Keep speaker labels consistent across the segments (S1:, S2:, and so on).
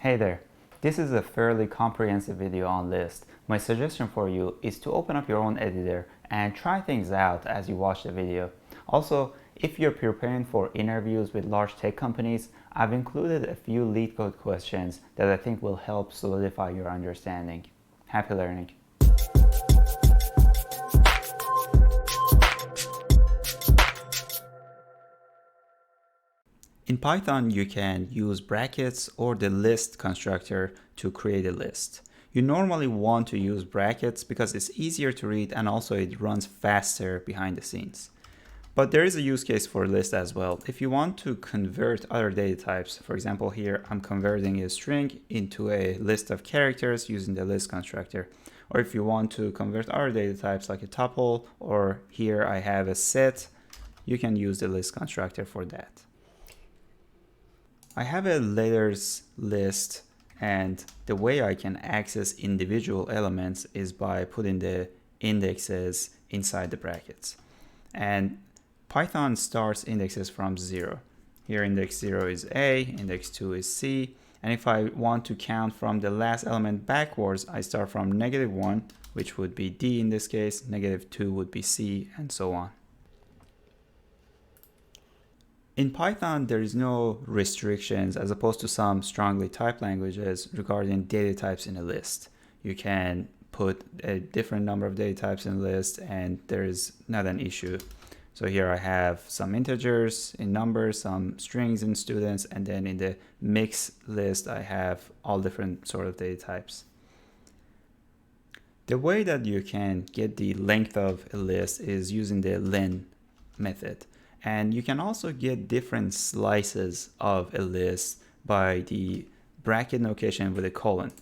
S1: Hey there, this is a fairly comprehensive video on lists. My suggestion for you is to open up your own editor and try things out as you watch the video. Also, if you're preparing for interviews with large tech companies, I've included a few lead code questions that I think will help solidify your understanding. Happy learning! In Python, you can use brackets or the list constructor to create a list. You normally want to use brackets because it's easier to read and also it runs faster behind the scenes. But there is a use case for a list as well. If you want to convert other data types, for example, here I'm converting a string into a list of characters using the list constructor. Or if you want to convert other data types like a tuple, or here I have a set, you can use the list constructor for that. I have a letters list, and the way I can access individual elements is by putting the indexes inside the brackets. And Python starts indexes from 0. Here index 0 is A, index 2 is C, and if I want to count from the last element backwards, I start from -1, which would be D in this case, -2 would be C, and so on. In Python, there is no restrictions as opposed to some strongly typed languages regarding data types in a list. You can put a different number of data types in a list and there is not an issue. So here I have some integers in numbers, some strings in students, and then in the mix list, I have all different sort of data types. The way that you can get the length of a list is using the len method. And you can also get different slices of a list by the bracket notation with a colon.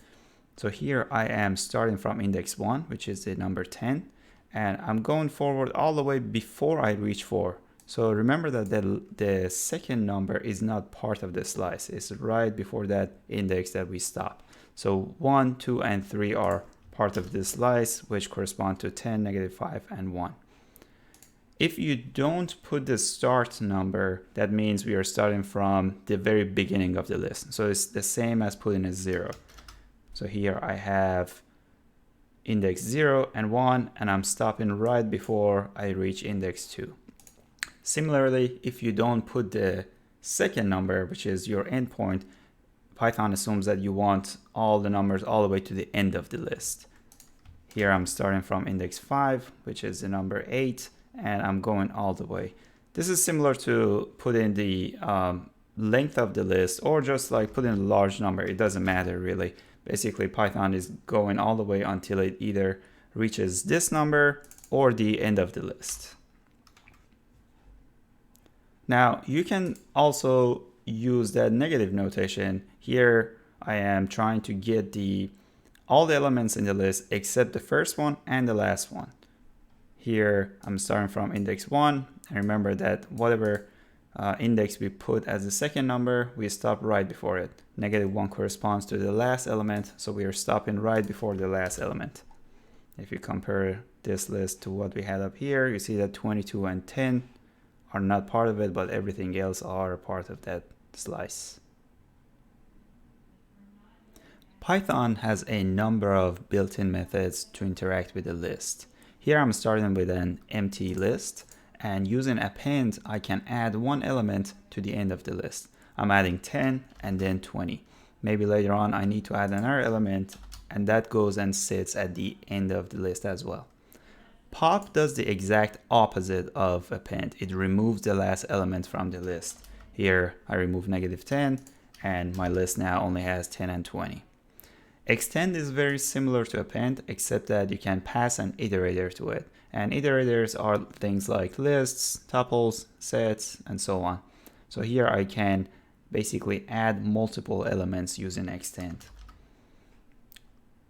S1: So here I am starting from index 1, which is the number 10, and I'm going forward all the way before I reach 4. So remember that the second number is not part of the slice. It's right before that index that we stop. So 1, 2, and 3 are part of this slice, which correspond to 10, -5, and 1. If you don't put the start number, that means we are starting from the very beginning of the list. So it's the same as putting a 0. So here I have index 0 and 1, and I'm stopping right before I reach index 2. Similarly, if you don't put the second number, which is your endpoint, Python assumes that you want all the numbers all the way to the end of the list. Here I'm starting from index 5, which is the number 8, and I'm going all the way. This is similar to putting the length of the list, or just like putting a large number. It doesn't matter really. Basically, Python is going all the way until it either reaches this number or the end of the list. Now, you can also use that negative notation. Here, I am trying to get all the elements in the list except the first one and the last one. Here, I'm starting from index 1, and remember that whatever index we put as the second number, we stop right before it. -1 corresponds to the last element, so we are stopping right before the last element. If you compare this list to what we had up here, you see that 22 and 10 are not part of it, but everything else are part of that slice. Python has a number of built-in methods to interact with a list. Here I'm starting with an empty list, and using append, I can add one element to the end of the list. I'm adding 10 and then 20. Maybe later on I need to add another element, and that goes and sits at the end of the list as well. Pop does the exact opposite of append. It removes the last element from the list. Here I remove -10, and my list now only has 10 and 20. Extend is very similar to append, except that you can pass an iterator to it. And iterators are things like lists, tuples, sets, and so on. So here I can basically add multiple elements using extend.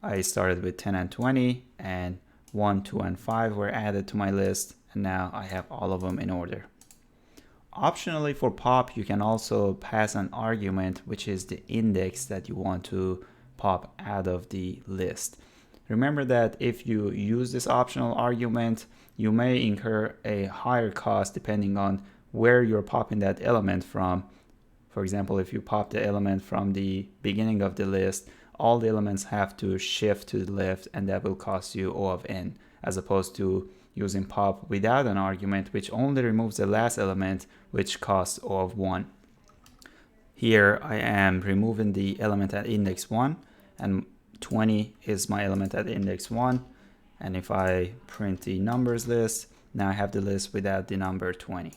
S1: I started with 10 and 20, and 1, 2, and 5 were added to my list, and now I have all of them in order. Optionally for pop, you can also pass an argument, which is the index that you want to pop out of the list. Remember that if you use this optional argument, you may incur a higher cost depending on where you're popping that element from. For example, if you pop the element from the beginning of the list, all the elements have to shift to the left, and that will cost you O of n, as opposed to using pop without an argument, which only removes the last element, which costs O of 1. Here I am removing the element at index 1, and 20 is my element at index 1. And if I print the numbers list, now I have the list without the number 20.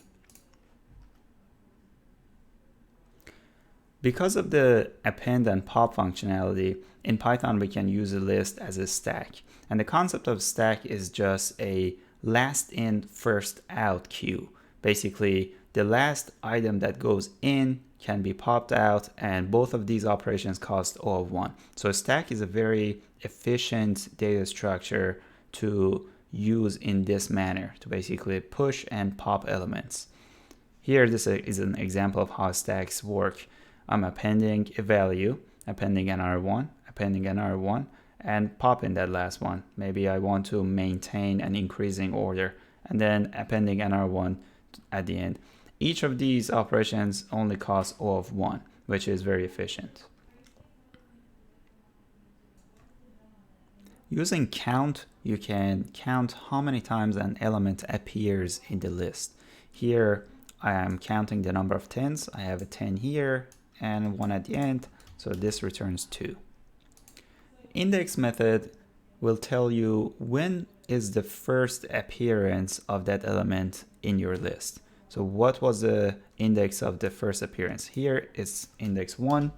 S1: Because of the append and pop functionality, in Python we can use a list as a stack. And the concept of stack is just a last in, first out queue. Basically, the last item that goes in can be popped out, and both of these operations cost O of 1. So a stack is a very efficient data structure to use in this manner, to basically push and pop elements. Here, this is an example of how stacks work. I'm appending a value, appending another one, appending another one, and popping that last one. Maybe I want to maintain an increasing order, and then appending another one at the end. Each of these operations only costs O of 1, which is very efficient. Using count, you can count how many times an element appears in the list. Here, I am counting the number of 10s. I have a 10 here and 1 at the end, so this returns 2. Index method will tell you when is the first appearance of that element in your list. So what was the index of the first appearance? Here it's index 1,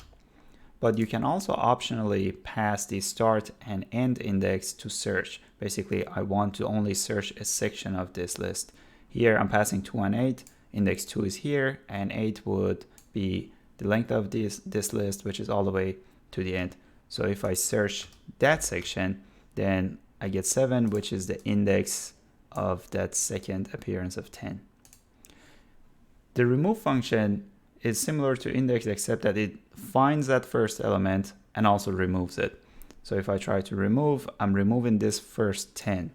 S1: but you can also optionally pass the start and end index to search. Basically, I want to only search a section of this list. Here I'm passing 2 and 8. Index 2 is here, and 8 would be the length of this list, which is all the way to the end. So if I search that section, then I get 7, which is the index of that second appearance of 10. The remove function is similar to index, except that it finds that first element and also removes it. So if I try to remove, I'm removing this first 10.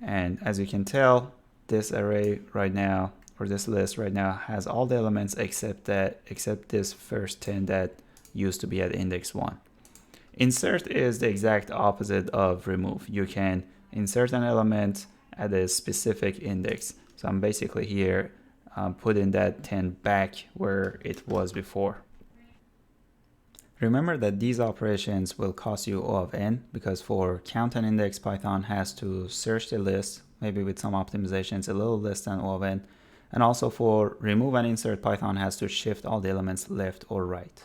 S1: And as you can tell, this array right now, or this list right now, has all the elements except this first 10 that used to be at index 1. Insert is the exact opposite of remove. You can insert an element at a specific index. So I'm basically here putting that 10 back where it was before. Remember that these operations will cost you O of n, because for count and index, Python has to search the list, maybe with some optimizations, a little less than O of n. And also for remove and insert, Python has to shift all the elements left or right.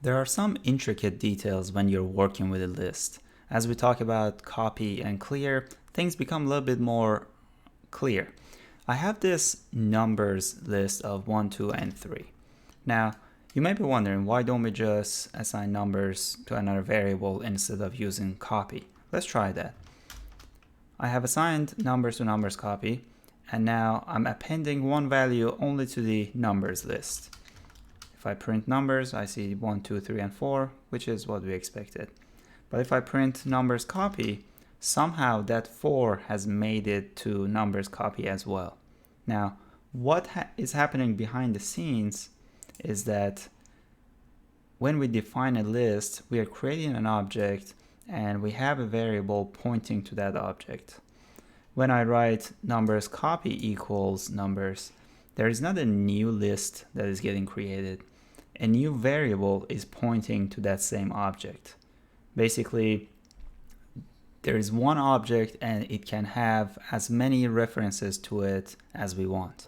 S1: There are some intricate details when you're working with a list. As we talk about copy and clear, things become a little bit more clear. I have this numbers list of 1, 2, and 3. Now, you may be wondering, why don't we just assign numbers to another variable instead of using copy? Let's try that. I have assigned numbers to numbers copy, and now I'm appending one value only to the numbers list. If I print numbers, I see 1, 2, 3, and 4, which is what we expected. But if I print numbers copy, somehow that 4 has made it to numbers copy as well. Now, what is happening behind the scenes is that when we define a list, we are creating an object and we have a variable pointing to that object. When I write numbers copy equals numbers, there is not a new list that is getting created. A new variable is pointing to that same object. Basically, there is one object and it can have as many references to it as we want.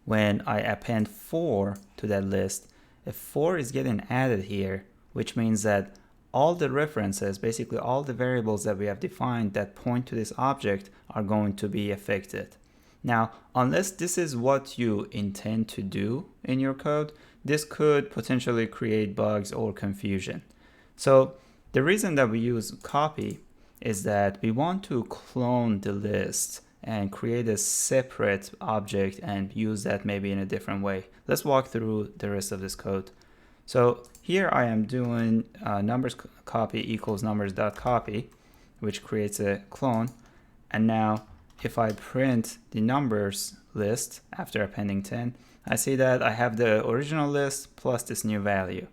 S1: When I append 4 to that list, a 4 is getting added here, which means that all the references, basically all the variables that we have defined that point to this object, are going to be affected. Now, unless this is what you intend to do in your code, this could potentially create bugs or confusion. So the reason that we use copy is that we want to clone the list and create a separate object and use that maybe in a different way. Let's walk through the rest of this code. So here I am doing numbers copy equals numbers.copy, which creates a clone. And now if I print the numbers list after appending 10, I see that I have the original list plus this new value.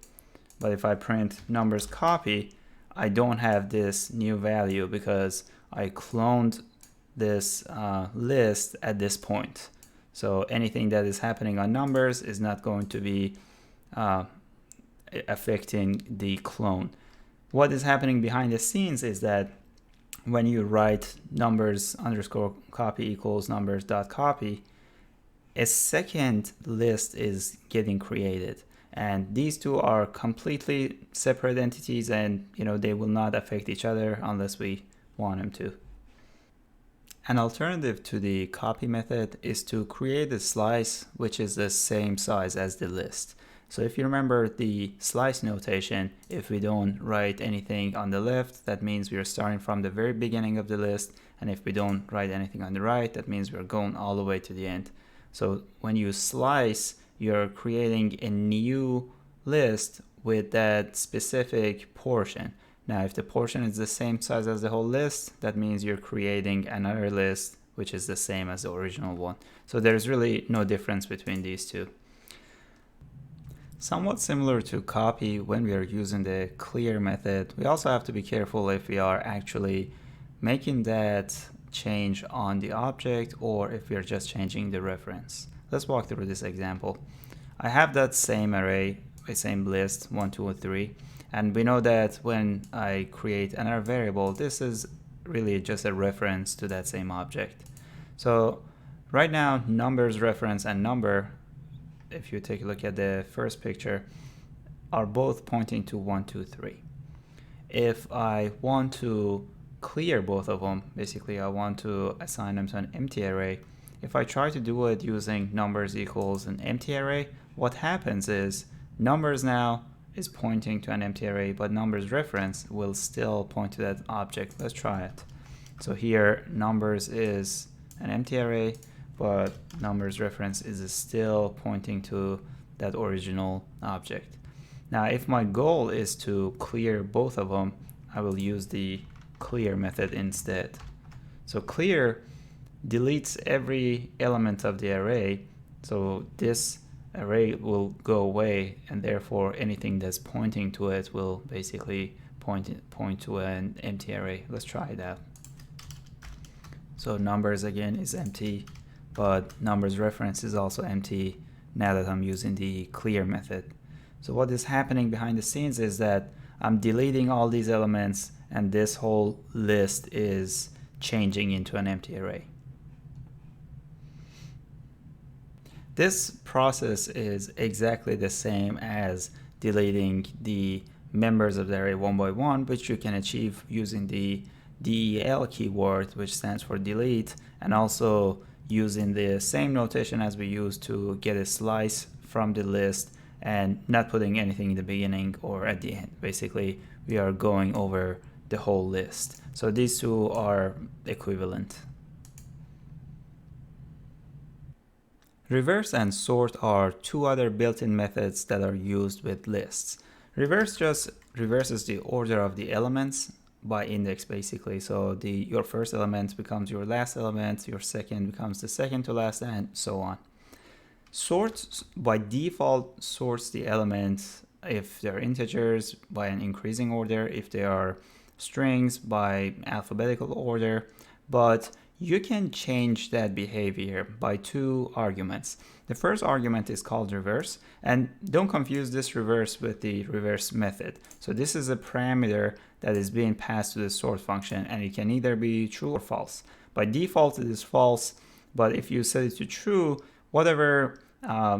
S1: But if I print numbers copy, I don't have this new value because I cloned this list at this point. So anything that is happening on numbers is not going to be affecting the clone. What is happening behind the scenes is that when you write numbers underscore copy equals numbers dot copy, a second list is getting created, and these two are completely separate entities, and they will not affect each other unless we want them to. An alternative to the copy method is to create a slice which is the same size as the list. So if you remember the slice notation, if we don't write anything on the left, that means we are starting from the very beginning of the list, and if we don't write anything on the right, that means we're going all the way to the end. So when you slice, you're creating a new list with that specific portion. Now, if the portion is the same size as the whole list, that means you're creating another list which is the same as the original one. So there's really no difference between these two. Somewhat similar to copy, when we are using the clear method, we also have to be careful if we are actually making that change on the object or if we are just changing the reference. Let's walk through this example. I have that same array, the same list, 1, 2, and 3, and we know that when I create another variable, this is really just a reference to that same object. So right now, numbers reference and number, if you take a look at the first picture, are both pointing to 1, 2, 3. If I want to clear both of them, basically I want to assign them to an empty array. If I try to do it using numbers equals an empty array, what happens is numbers now is pointing to an empty array, but numbers reference will still point to that object. Let's try it. So here numbers is an empty array, but numbers reference is still pointing to that original object. Now, if my goal is to clear both of them, I will use the clear method instead. So clear deletes every element of the array, so this array will go away, and therefore anything that's pointing to it will basically point to an empty array. Let's try it out. So numbers again is empty, but numbers reference is also empty now that I'm using the clear method. So what is happening behind the scenes is that I'm deleting all these elements, and this whole list is changing into an empty array. This process is exactly the same as deleting the members of the array one by one, which you can achieve using the del keyword, which stands for delete, and also using the same notation as we used to get a slice from the list and not putting anything in the beginning or at the end. Basically, we are going over the whole list. So these two are equivalent. Reverse and sort are two other built-in methods that are used with lists. Reverse just reverses the order of the elements by index, basically. So your first element becomes your last element, your second becomes the second to last, and so on. Sort by default sorts the elements if they're integers by an increasing order, if they are strings by alphabetical order, but you can change that behavior by two arguments. The first argument is called reverse, and don't confuse this reverse with the reverse method. So this is a parameter that is being passed to the sort function, and it can either be true or false. By default it is false, but if you set it to true, whatever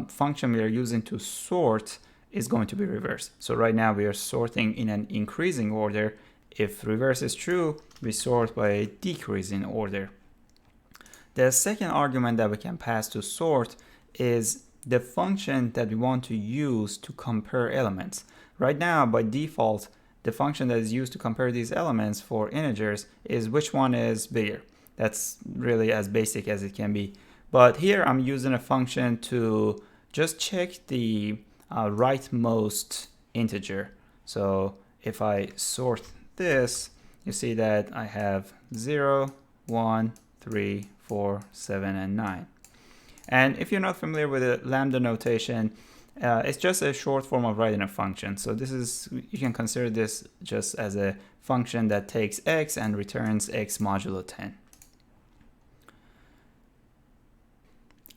S1: function we are using to sort is going to be reversed. So right now we are sorting in an increasing order. If reverse is true, we sort by a decreasing order. The second argument that we can pass to sort is the function that we want to use to compare elements. Right now, by default, the function that is used to compare these elements for integers is which one is bigger. That's really as basic as it can be. But here I'm using a function to just check the rightmost integer. So if I sort this, you see that I have 0, 1, 3, 4, 7, and 9. And if you're not familiar with the lambda notation, it's just a short form of writing a function. So this is, you can consider this just as a function that takes x and returns x modulo 10.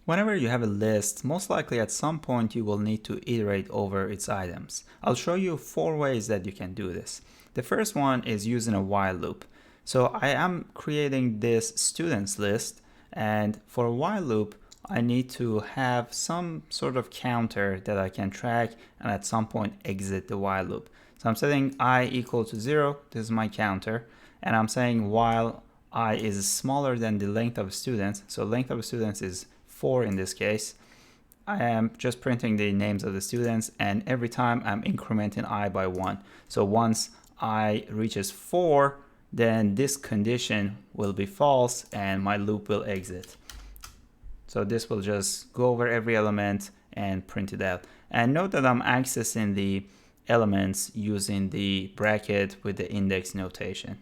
S1: Whenever you have a list, most likely at some point you will need to iterate over its items. I'll show you 4 ways that you can do this. The first one is using a while loop. So I am creating this students list, and for a while loop, I need to have some sort of counter that I can track and at some point exit the while loop. So I'm setting I equal to 0, this is my counter, and I'm saying while I is smaller than the length of students, so length of students is 4 in this case, I am just printing the names of the students, and every time I'm incrementing I by 1. So once I reaches 4, then this condition will be false and my loop will exit. So this will just go over every element and print it out. And note that I'm accessing the elements using the bracket with the index notation.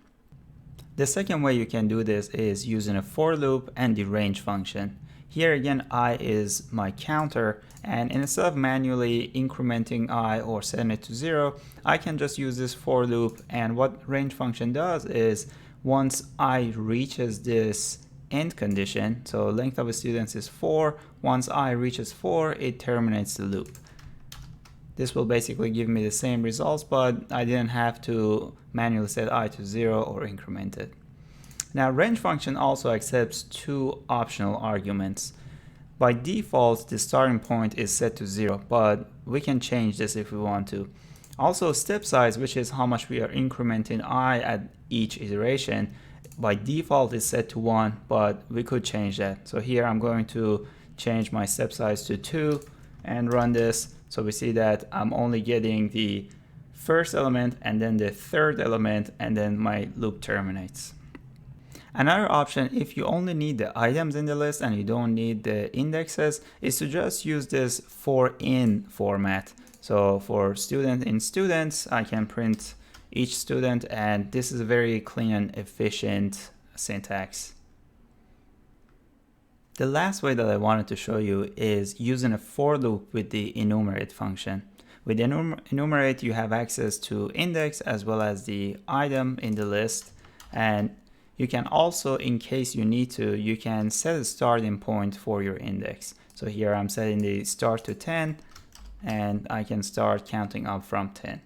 S1: The second way you can do this is using a for loop and the range function. Here again, I is my counter, and instead of manually incrementing I or setting it to 0, I can just use this for loop, and what range function does is once I reaches this end condition, so length of a student is 4, once I reaches 4, it terminates the loop. This will basically give me the same results, but I didn't have to manually set I to 0 or increment it. Now, range function also accepts 2 optional arguments. By default, the starting point is set to 0, but we can change this if we want to. Also, step size, which is how much we are incrementing I at each iteration, by default is set to 1, but we could change that. So here I'm going to change my step size to 2 and run this. So we see that I'm only getting the first element and then the third element, and then my loop terminates. Another option, if you only need the items in the list and you don't need the indexes, is to just use this for in format. So for student in students, I can print each student, and this is a very clean and efficient syntax. The last way that I wanted to show you is using a for loop with the enumerate function. With enumerate, you have access to index as well as the item in the list, and you can also, in case you need to, you can set a starting point for your index. So here I'm setting the start to 10, and I can start counting up from 10.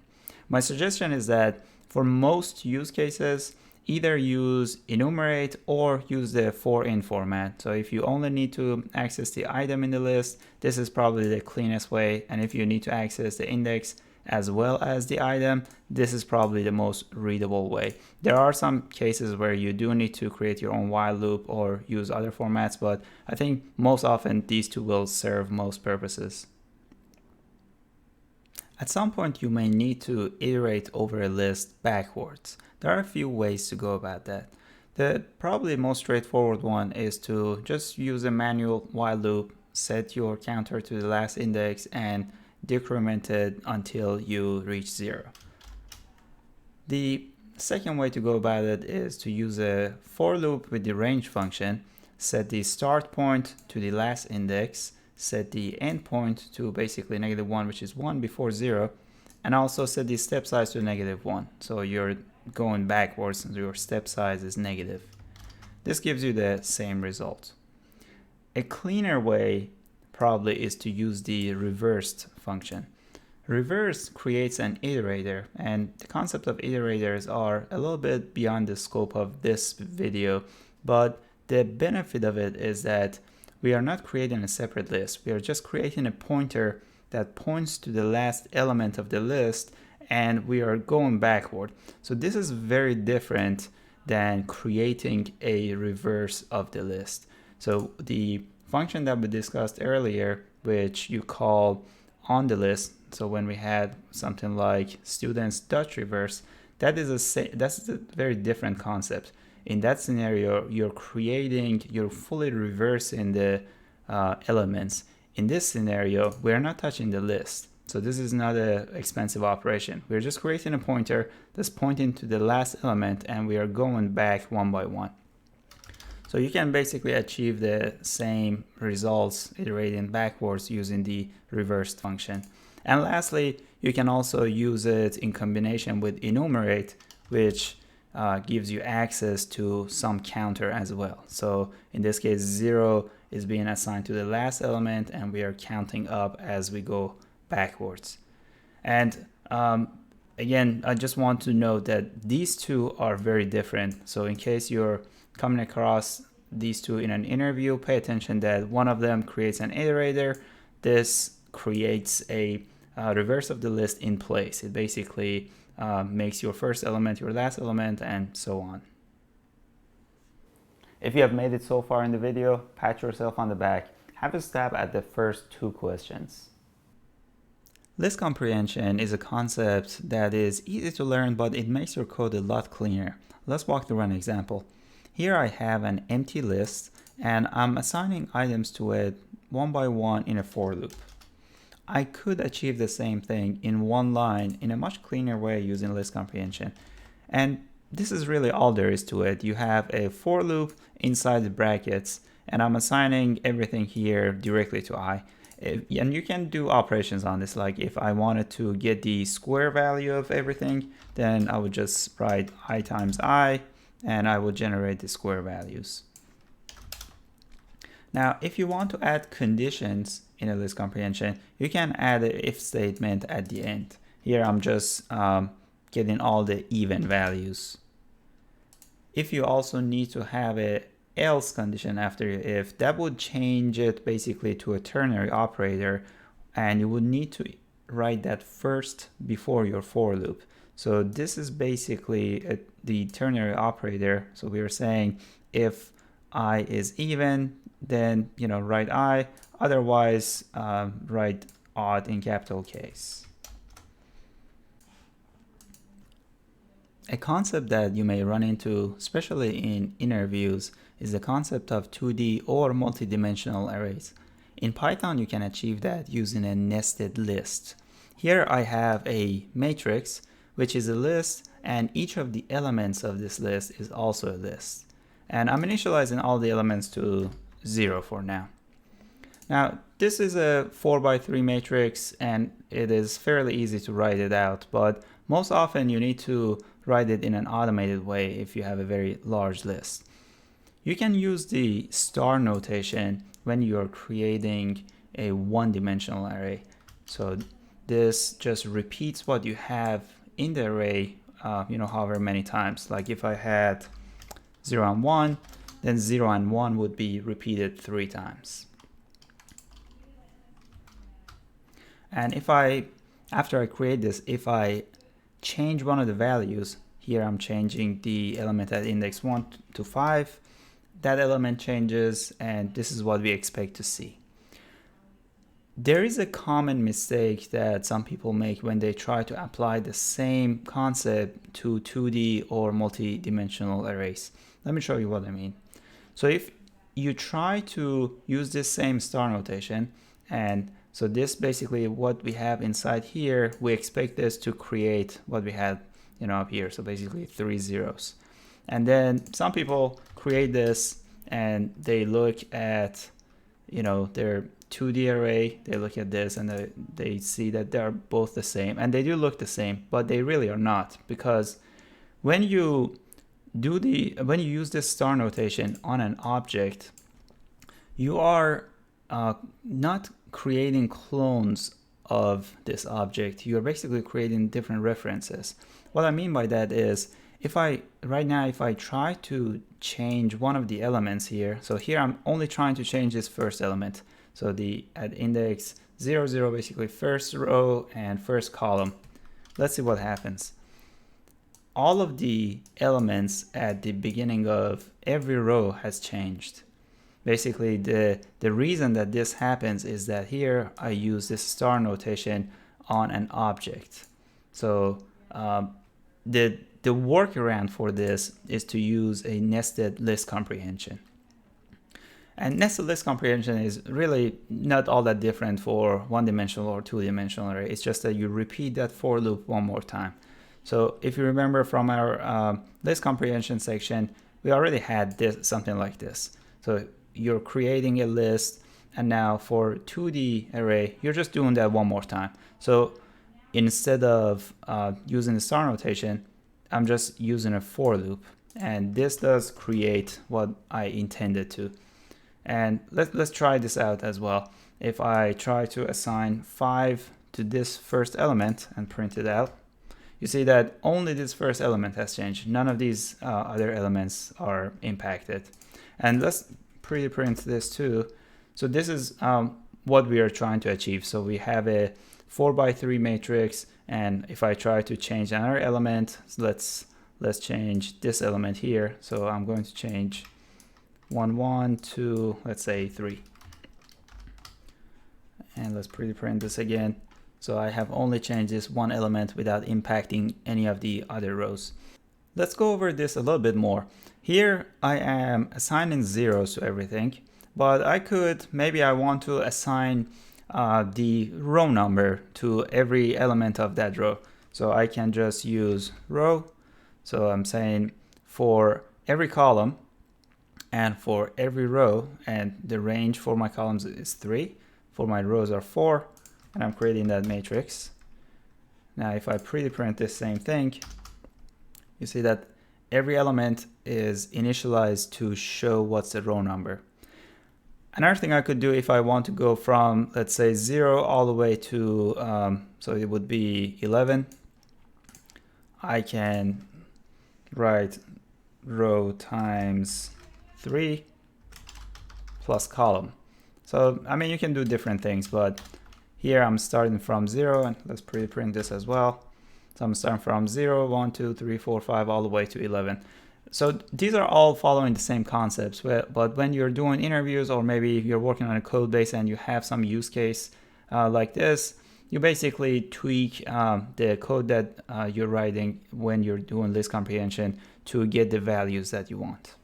S1: My suggestion is that for most use cases, either use enumerate or use the for in format. So if you only need to access the item in the list, this is probably the cleanest way. And if you need to access the index as well as the item, this is probably the most readable way. There are some cases where you do need to create your own while loop or use other formats, but I think most often these two will serve most purposes. At some point, you may need to iterate over a list backwards. There are a few ways to go about that. The probably most straightforward one is to just use a manual while loop, set your counter to the last index, and decrement it until you reach 0. The second way to go about it is to use a for loop with the range function, set the start point to the last index, set the end point to basically -1, which is 1 before 0, and also set the step size to -1. So you're going backwards and your step size is negative. This gives you the same result. A cleaner way probably is to use the reversed function. Reverse creates an iterator, and the concept of iterators are a little bit beyond the scope of this video, but the benefit of it is that we are not creating a separate list. We are just creating a pointer that points to the last element of the list, and we are going backward. So this is very different than creating a reverse of the list. So the function that we discussed earlier, which you call on the list, so when we had something like students dot reverse, that's a very different concept. In that scenario, you're fully reversing the elements. In this scenario, we're not touching the list. So this is not an expensive operation. We're just creating a pointer that's pointing to the last element, and we are going back one by one. So you can basically achieve the same results iterating backwards using the reversed function. And lastly, you can also use it in combination with enumerate, which gives you access to some counter as well. So in this case, 0 is being assigned to the last element, and we are counting up as we go backwards. And again, I just want to note that these two are very different. So in case you're coming across these two in an interview, pay attention that one of them creates an iterator. This creates a reverse of the list in place. It basically makes your first element your last element, and so on. If you have made it so far in the video, pat yourself on the back. Have a stab at the first two questions. List comprehension is a concept that is easy to learn, but it makes your code a lot cleaner. Let's walk through an example. Here I have an empty list, and I'm assigning items to it one by one in a for loop. I could achieve the same thing in one line in a much cleaner way using list comprehension. And this is really all there is to it. You have a for loop inside the brackets, and I'm assigning everything here directly to I. And you can do operations on this, like if I wanted to get the square value of everything, then I would just write I times I, and I will generate the square values. Now, if you want to add conditions in a list comprehension, you can add an if statement at the end. Here I'm just getting all the even values. If you also need to have a else condition after if, that would change it basically to a ternary operator, and you would need to write that first before your for loop. So this is basically the ternary operator. So we are saying if I is even, then write I, otherwise write odd in capital case. A concept that you may run into, especially in interviews, is the concept of 2D or multidimensional arrays. In Python, you can achieve that using a nested list. Here I have a matrix, which is a list, and each of the elements of this list is also a list. And I'm initializing all the elements to 0 for now. Now, this is a 4x3 matrix, and it is fairly easy to write it out, but most often you need to write it in an automated way if you have a very large list. You can use the star notation when you're creating a one-dimensional array. So this just repeats what you have in the array, however many times. Like if I had 0 and 1, then 0 and 1 would be repeated 3 times. And if after I create this, if I change one of the values, here I'm changing the element at index 1 to 5, that element changes, and this is what we expect to see. There is a common mistake that some people make when they try to apply the same concept to 2D or multi-dimensional arrays. Let me show you what I mean. So if you try to use this same star notation, and so this basically what we have inside here, we expect this to create what we had up here, so basically 3 zeros. And then some people create this and they look at their 2D array, they look at this and they see that they're both the same, and they do look the same, but they really are not, because when you use this star notation on an object, you are not creating clones of this object. You're basically creating different references. What I mean by that is, right now if I try to change one of the elements here, so here I'm only trying to change this first element. So at index 0, 0, basically first row and first column. Let's see what happens. All of the elements at the beginning of every row has changed. Basically, the reason that this happens is that here I use this star notation on an object. So the workaround for this is to use a nested list comprehension. And nested list comprehension is really not all that different for one-dimensional or two-dimensional array. It's just that you repeat that for loop one more time. So if you remember from our list comprehension section, we already had this, something like this. So you're creating a list, and now for 2D array, you're just doing that one more time. So instead of using the star notation, I'm just using a for loop, and this does create what I intended to. And let's try this out as well. If I try to assign 5 to this first element and print it out, you see that only this first element has changed. None of these other elements are impacted. And let's pre-print this too. So this is what we are trying to achieve. So we have a 4x3 matrix, and if I try to change another element, so let's change this element here. So I'm going to change 1 1 to, let's say, 3, and let's pre-print this again. So I have only changed this one element without impacting any of the other rows. Let's go over this a little bit more. Here I am assigning zeros to everything, but I could, maybe I want to assign the row number to every element of that row. So I can just use row. So I'm saying for every column and for every row, and the range for my columns is 3, for my rows are 4, and I'm creating that matrix. Now if I pre-print this same thing, you see that every element is initialized to show what's the row number. Another thing I could do, if I want to go from, let's say, 0 all the way to, so it would be 11, I can write row times 3 plus column. So, I mean, you can do different things, but here I'm starting from 0, and let's pre-print this as well. So I'm starting from 0, 1, 2, 3, 4, 5, all the way to 11. So these are all following the same concepts, but when you're doing interviews, or maybe you're working on a code base and you have some use case like this, you basically tweak the code that you're writing when you're doing list comprehension to get the values that you want.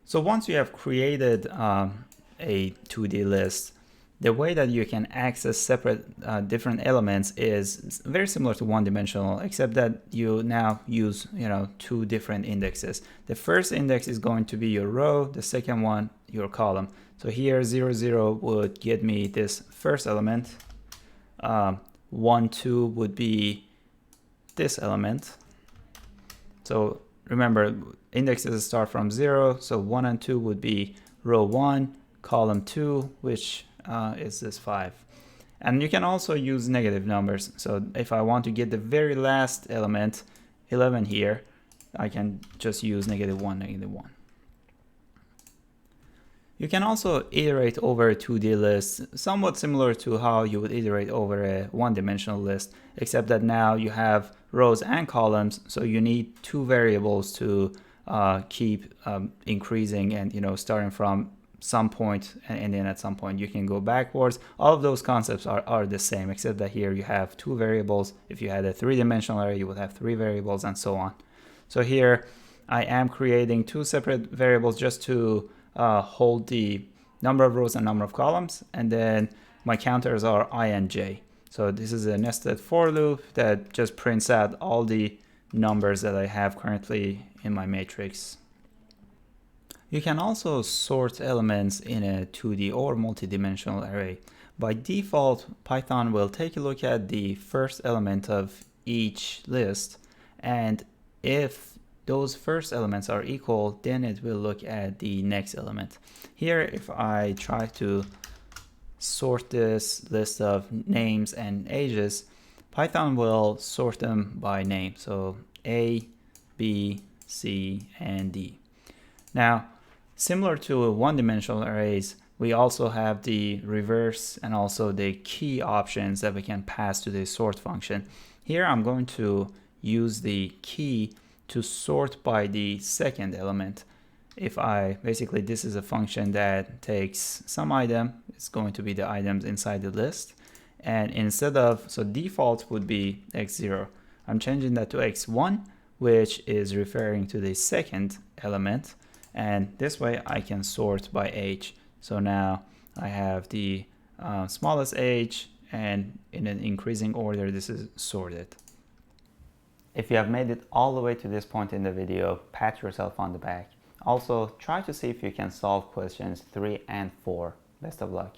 S1: So once you have created a 2D list, the way that you can access separate different elements is very similar to one-dimensional, except that you now use 2 different indexes. The first index is going to be your row, the second one your column. So here 0 0 would get me this first element, 1 2 would be this element. So remember, indexes start from 0, so 1 and 2 would be row 1, column 2, which is this 5. And you can also use negative numbers. So if I want to get the very last element, 11 here, I can just use -1, -1. You can also iterate over a 2D list, somewhat similar to how you would iterate over a one-dimensional list, except that now you have rows and columns, so you need 2 variables to keep increasing, and starting from some point and then at some point you can go backwards. All of those concepts are the same, except that here you have 2 variables. If you had a 3-dimensional array, you would have 3 variables, and so on. So here I am creating 2 separate variables just to hold the number of rows and number of columns, and then my counters are I and j. So this is a nested for loop that just prints out all the numbers that I have currently in my matrix. You can also sort elements in a 2D or multi-dimensional array. By default, Python will take a look at the first element of each list, and if those first elements are equal, then it will look at the next element. Here, if I try to sort this list of names and ages, Python will sort them by name. So A, B, C, and D. Now, similar to one-dimensional arrays, we also have the reverse and also the key options that we can pass to the sort function. Here I'm going to use the key to sort by the second element. If I, basically this is a function that takes some item, it's going to be the items inside the list, and instead of, so default would be x0, I'm changing that to x1, which is referring to the second element, and this way I can sort by age. So now I have the smallest age, and in an increasing order this is sorted. If you have made it all the way to this point in the video, pat yourself on the back. Also, try to see if you can solve questions 3 and 4. Best of luck.